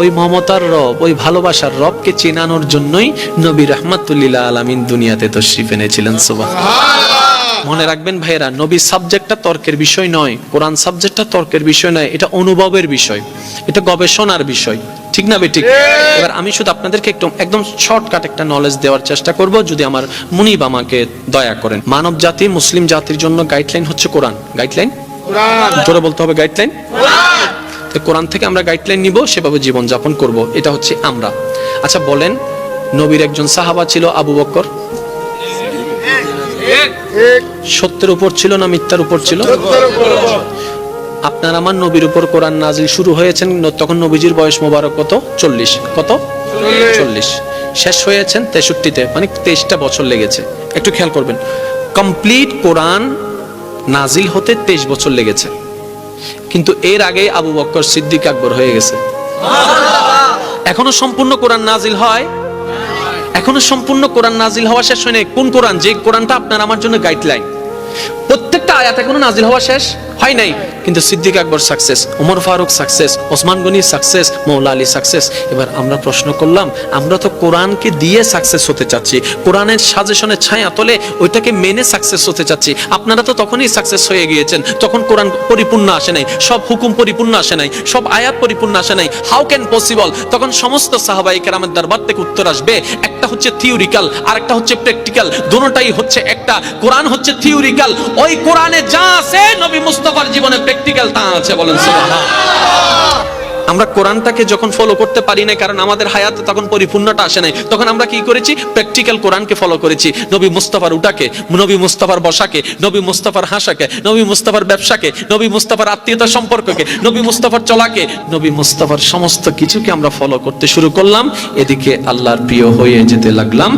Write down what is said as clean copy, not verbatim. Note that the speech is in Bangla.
ওই মমতার রব, ওই ভালোবাসার রবকে চেনানোর জন্যই নবী রাহমাতুল্লিল আলামিন দুনিয়াতে তশরিফ এনেছিলেন। সুবহানাল্লাহ। মনে রাখবেন ভাইয়েরা, নবী সাবজেক্টটা তর্কের বিষয় নয়, কোরআন সাবজেক্টটা তর্কের বিষয় নয়, এটা অনুভবের বিষয়, এটা গবেষণার বিষয়, ঠিক না বেঠিক? এবার আমি শুধু আপনাদেরকে একদম শর্টকাট একটা নলেজ দেওয়ার চেষ্টা করব, যদি আমার মুনিব আমাকে দয়া করেন। মানব জাতি, মুসলিম জাতির জন্য গাইডলাইন হচ্ছে কোরআন। গাইডলাইন কোরআন, জোরে বলতে হবে গাইডলাইন কোরআন। তো কোরআন থেকে আমরা গাইডলাইন নিব, সেভাবে জীবন যাপন করব, এটা হচ্ছে আমরা। আচ্ছা বলেন, নবীর একজন সাহাবা ছিল আবু বকর, সত্যের উপর ছিল না মিথ্যার উপর ছিল? আপনার আমার নবীর উপর কোরআন নাজিল শুরু হয়েছেন তখন নবীজির বয়স মোবারক কত? 40। কত? 40। শেষ হয়েছেন 63-তে, মানে 23টা বছর লেগেছে। একটু খেয়াল করবেন, কমপ্লিট কোরআন নাজিল হতে 23 বছর লেগেছে। কিন্তু এর আগে আবু বকর সিদ্দিক আকবর হয়ে গেছে। এখনো সম্পূর্ণ কোরআন নাজিল হয়, এখনো সম্পূর্ণ কোরআন নাজিল হওয়া শেষ হয়নি। কোন কোরআন? যে কোরআনটা আপনার আমার জন্য গাইডলাইন। প্রত্যেকটা আয়াত এখনো নাজিল হওয়া শেষ হয় নাই, কিন্তু Siddique Akbar success, Omar Faruk success, Osman Goni success, Maula Ali success. এবার আমরা প্রশ্ন করলাম, আমরা তো কোরআনকে দিয়ে সাকসেস হতে চাচ্ছি, কোরআনের সাজেশনের ছায়া তলে ওইটাকে মেনে সাকসেস হতে চাচ্ছি। আপনারা তো তখনই সাকসেস হয়ে গিয়েছেন, তখন কোরআন পরিপূর্ণ আসে নাই, সব হুকুম পরিপূর্ণ আসে নাই, সব আয়াত পরিপূর্ণ আসে নাই। How can possible? তখন সমস্ত সাহাবায়ে কেরামের দরবার থেকে উত্তর আসবে, একটা হচ্ছে থিওরিক্যাল আর একটা হচ্ছে প্র্যাকটিক্যাল, দুটোটাই হচ্ছে একটা। কোরআন হচ্ছে থিওরিক্যাল, ওই কোরআনে যা আছে নবী মুস্তাফার জীবনে প্র্যাকটিক্যাল তা আছে। বলেন সুবহানাল্লাহ। আমরা কোরআনটাকে যখন ফলো করতে পারি না, কারণ আমাদের হায়াতে তখন পরিপূর্ণতা আসে নাই, তখন আমরা কি করেছি? প্র্যাকটিক্যাল কোরআনকে ফলো করেছি। নবী মুস্তাফার উঠাকে, নবী মুস্তাফার বসাকে, নবী মুস্তাফার হাসাকে, নবী মুস্তাফার ব্যবসাকে, নবী মুস্তাফার আত্মীয়তা সম্পর্ককে, নবী মুস্তাফার চলাকে, নবী মুস্তাফার সমস্ত কিছুকে আমরা ফলো করতে শুরু করলাম। এদিকে আল্লাহর প্রিয় হয়ে যেতে লাগলাম।